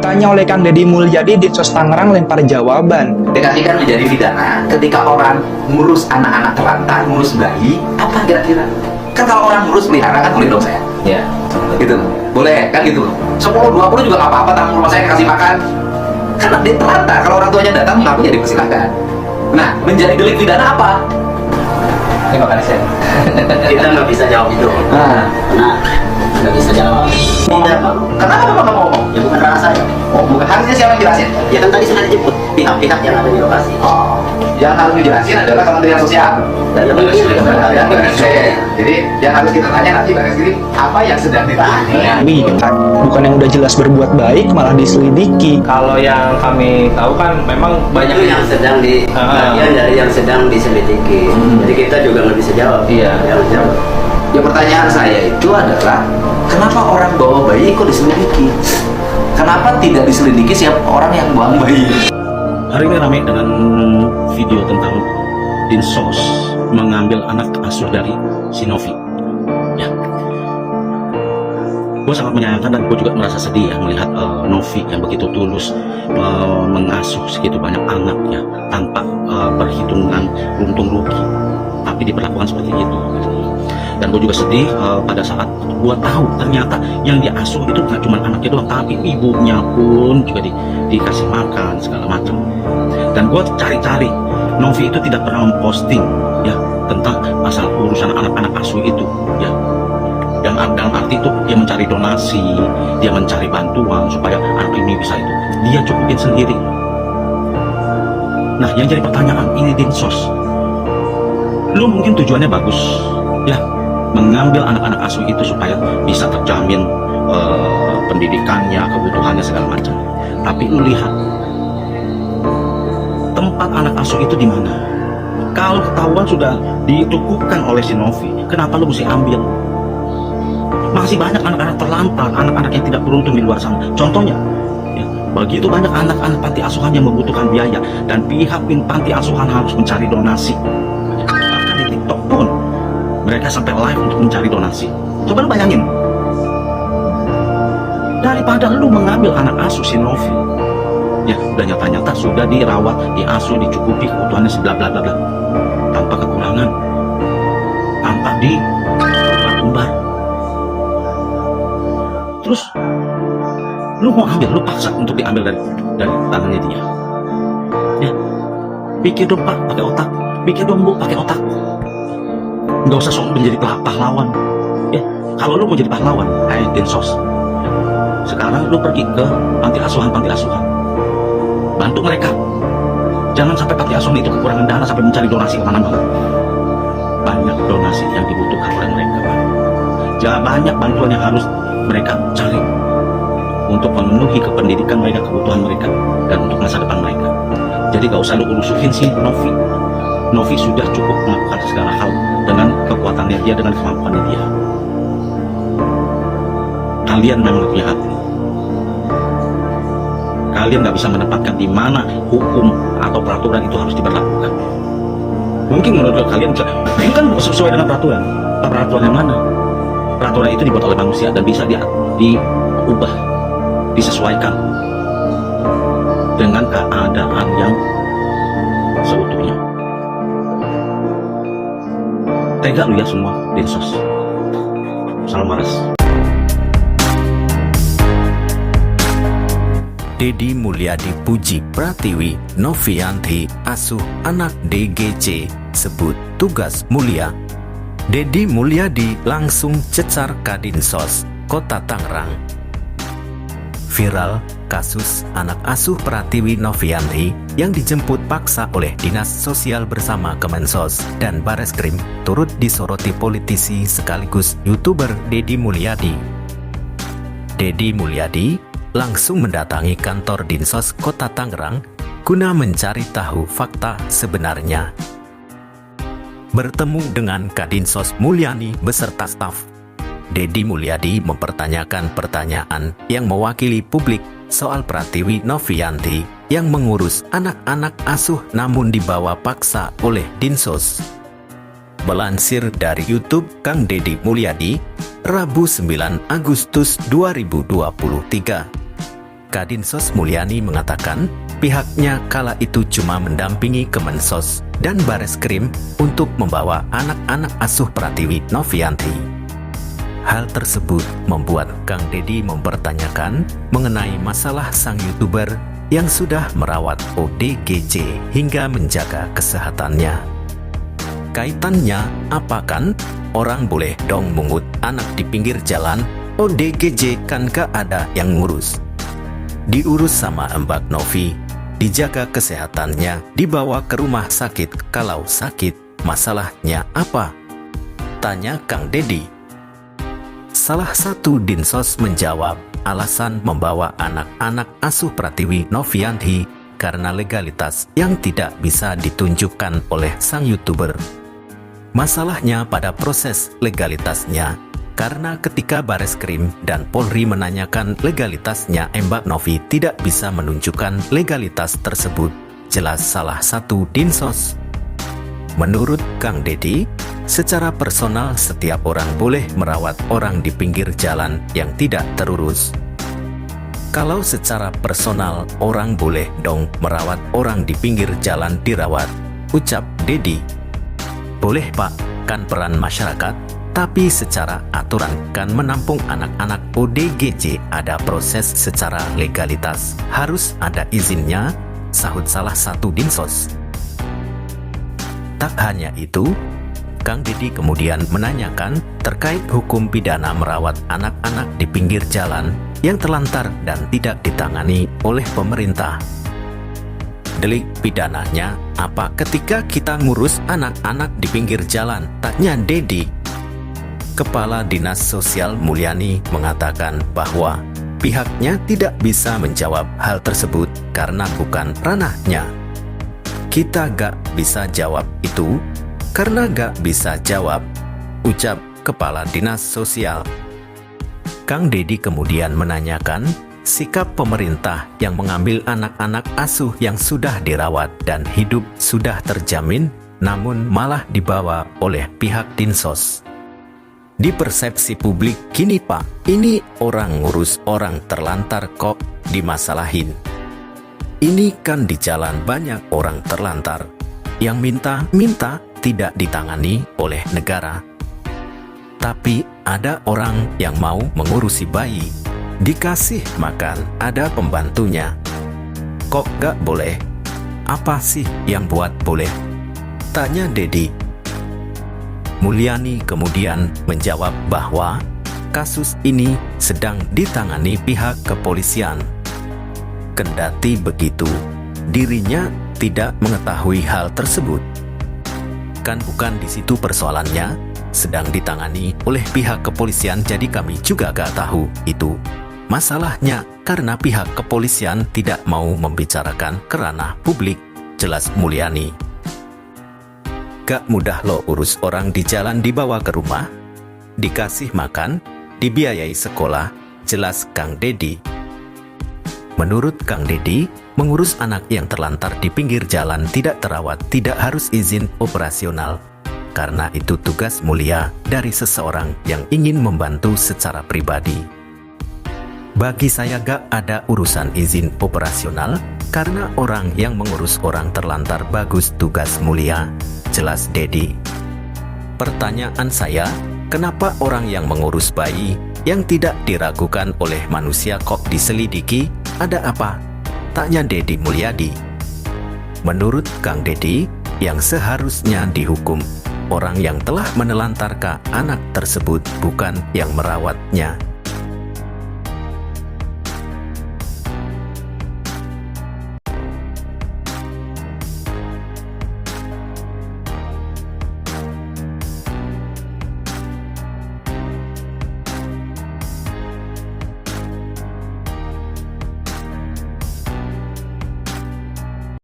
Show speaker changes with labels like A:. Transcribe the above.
A: ditanya oleh Kang Deddy Mulyadi di Sos Tangerang lempar jawaban.
B: DKI kan menjadi pidana ketika orang ngurus anak-anak terlantar, ngurus bayi, apa kira-kira? Kan kalau orang ngurus pelihara kan boleh dong saya? Ya, gitu. Boleh, kan gitu. 10-20 juga nggak apa-apa, tamu rumah saya kasih makan. Karena dia terlantar, kalau orang tuanya datang, ngapain ya dipersilahkan. Nah, menjadi delik pidana apa? Terima kasih.
C: Kita nggak bisa jawab itu. Karena nggak bisa jawab. Tidak, Pak.
B: Kenapa Bapak nggak mau ngomong?
C: Ya bukan ranah saya.
B: Oh, bukan. Harusnya siapa yang jelasin?
C: Ya kan tadi sudah dijemput pihak-pihak yang ada di lokasi.
B: Oh, yang harus dijelasin adalah Kementerian Sosial.
C: Dan
B: Jadi yang harus kita tanya nanti Baris Krim, apa yang sedang ditangani?
A: Bukan yang udah jelas berbuat baik malah diselidiki.
D: Kalau yang kami tahu kan memang banyak
C: itu yang sedang bagian dari yang sedang diselidiki. Jadi kita juga nggak bisa jawab.
D: Iya.
C: Yang jawab.
B: Ya pertanyaan saya itu adalah kenapa orang bawa bayi kok diselidiki? Kenapa tidak diselidiki siapa orang yang buang bayi?
E: Hari ini ramai dengan video tentang Dinsos mengambil anak asuh dari si Novi. Ya, gue sangat menyayangkan dan gue juga merasa sedih ya melihat Novi yang begitu tulus mengasuh segitu banyak anaknya tanpa perhitungan untung rugi, tapi diperlakukan seperti itu. Dan gue juga sedih pada saat gue tahu ternyata yang diasuh itu nggak cuma anaknya doang, tapi ibunya pun juga dikasih makan segala macam. Dan gue cari-cari, Novi itu tidak pernah memposting ya tentang masalah urusan anak-anak asuh itu ya. Dan dalam arti itu dia mencari donasi, dia mencari bantuan supaya anak ini bisa itu. Dia cukupin sendiri. Nah, yang jadi pertanyaan ini Dinsos, lu mungkin tujuannya bagus ya, mengambil anak-anak asuh itu supaya bisa terjamin pendidikannya, kebutuhannya segala macam. Tapi lu lihat tempat anak asuh itu di mana? Kalau ketahuan sudah dicukupkan oleh si Novi, kenapa lu mesti ambil? Masih banyak anak-anak terlantar, anak-anak yang tidak beruntung di luar sana. Contohnya, ya, begitu banyak anak-anak panti asuhan yang membutuhkan biaya dan pihak panti asuhan harus mencari donasi. Bahkan di TikTok pun mereka sampai live untuk mencari donasi. Coba lu bayangin, daripada lu mengambil anak asuh si Novi, ya udah nyata-nyata sudah dirawat, diasuh, dicukupi kebutuhannya bla bla bla bla, tanpa kekurangan, tanpa diumbar. Terus lu mau ambil, lu paksa untuk diambil dari tangannya dia. Ya, pikir dong Pak, pakai otak. Pikir dong Bu, pakai otak. Nggak usah sok menjadi pahlawan. Ya, kalau lu mau jadi pahlawan, Dinsos, sekarang lu pergi ke panti asuhan, bantu mereka. Jangan sampai panti asuhan itu kekurangan dana sampai mencari donasi kemana-mana. Banyak donasi yang dibutuhkan oleh mereka, Pak. Jangan banyak bantuan yang harus mereka cari untuk memenuhi kependidikan mereka, kebutuhan mereka, dan untuk masa depan mereka. Jadi gak usah lu urusin si Novi. Novi sudah cukup melakukan segala hal dengan kekuatannya dia, dengan kemampuannya dia. Kalian memang punya hati. Kalian gak bisa menempatkan di mana hukum atau peraturan itu harus diberlakukan. Mungkin menurut kalian ini kan sesuai dengan peraturan. Peraturan yang mana? Peraturan itu dibuat oleh manusia dan bisa diubah, disesuaikan dengan keadaan yang seutuhnya. Tega lu ya semua, Dinsos. Salam waras.
F: Deddy Mulyadi puji Pratiwi Novianti asuh anak DGC sebut tugas mulia. Deddy Mulyadi langsung cecar Kadinsos Kota Tangerang. Viral kasus anak asuh Pratiwi Novianti yang dijemput paksa oleh Dinas Sosial bersama Kemensos dan Bareskrim turut disoroti politisi sekaligus YouTuber Deddy Mulyadi. Deddy Mulyadi langsung mendatangi kantor Dinsos Kota Tangerang guna mencari tahu fakta sebenarnya. Bertemu dengan Kadinsos Mulyani beserta staf, Deddy Mulyadi mempertanyakan pertanyaan yang mewakili publik soal Pratiwi Novianti yang mengurus anak-anak asuh namun dibawa paksa oleh Dinsos. Melansir dari YouTube Kang Deddy Mulyadi, Rabu 9 Agustus 2023. Kadinsos Mulyani mengatakan pihaknya kala itu cuma mendampingi Kemensos dan Bareskrim untuk membawa anak-anak asuh Pratiwi Novianti. Hal tersebut membuat Kang Deddy mempertanyakan mengenai masalah sang YouTuber yang sudah merawat ODGJ hingga menjaga kesehatannya. Kaitannya apa kan? Orang boleh dong mungut anak di pinggir jalan, ODGJ kan gak ada yang ngurus. Diurus sama Mbak Novi, dijaga kesehatannya, dibawa ke rumah sakit kalau sakit, masalahnya apa? Tanya Kang Deddy. Salah satu dinsos menjawab, alasan membawa anak-anak asuh Pratiwi Novianti karena legalitas yang tidak bisa ditunjukkan oleh sang YouTuber. Masalahnya pada proses legalitasnya, karena ketika Bareskrim dan Polri menanyakan legalitasnya, Mbak Novi tidak bisa menunjukkan legalitas tersebut, jelas salah satu dinsos. Menurut Kang Deddy, secara personal setiap orang boleh merawat orang di pinggir jalan yang tidak terurus. Kalau secara personal orang boleh dong merawat orang di pinggir jalan dirawat, ucap Deddy. Boleh Pak, kan peran masyarakat, tapi secara aturan kan menampung anak-anak ODGJ ada proses secara legalitas, harus ada izinnya, sahut salah satu dinsos. Tak hanya itu, Kang Deddy kemudian menanyakan terkait hukum pidana merawat anak-anak di pinggir jalan yang terlantar dan tidak ditangani oleh pemerintah. Delik pidananya apa ketika kita ngurus anak-anak di pinggir jalan? Tanya Deddy. Kepala Dinas Sosial Mulyani mengatakan bahwa pihaknya tidak bisa menjawab hal tersebut karena bukan ranahnya. Kita gak bisa jawab itu karena gak bisa jawab, ucap Kepala Dinas Sosial. Kang Deddy kemudian menanyakan sikap pemerintah yang mengambil anak-anak asuh yang sudah dirawat dan hidup sudah terjamin, namun malah dibawa oleh pihak dinsos. Di persepsi publik gini Pak, ini orang ngurus orang terlantar kok dimasalahin. Ini kan di jalan banyak orang terlantar, yang minta tidak ditangani oleh negara. Tapi ada orang yang mau mengurusi bayi, dikasih makan, ada pembantunya. Kok gak boleh? Apa sih yang buat boleh? Tanya Deddy. Mulyani kemudian menjawab bahwa kasus ini sedang ditangani pihak kepolisian. Kendati begitu, dirinya tidak mengetahui hal tersebut. Kan bukan di situ persoalannya, sedang ditangani oleh pihak kepolisian, jadi kami juga gak tahu itu. Masalahnya karena pihak kepolisian tidak mau membicarakan ke ranah publik, jelas Mulyani. Gak mudah lo urus orang di jalan dibawa ke rumah, dikasih makan, dibiayai sekolah, jelas Kang Deddy. Menurut Kang Deddy, mengurus anak yang terlantar di pinggir jalan tidak terawat tidak harus izin operasional, karena itu tugas mulia dari seseorang yang ingin membantu secara pribadi. Bagi saya gak ada urusan izin operasional, karena orang yang mengurus orang terlantar bagus tugas mulia, jelas Deddy. Pertanyaan saya, kenapa orang yang mengurus bayi yang tidak diragukan oleh manusia kok diselidiki? Ada apa? Tanya Deddy Mulyadi. Menurut Kang Deddy, yang seharusnya dihukum orang yang telah menelantarkan anak tersebut, bukan yang merawatnya.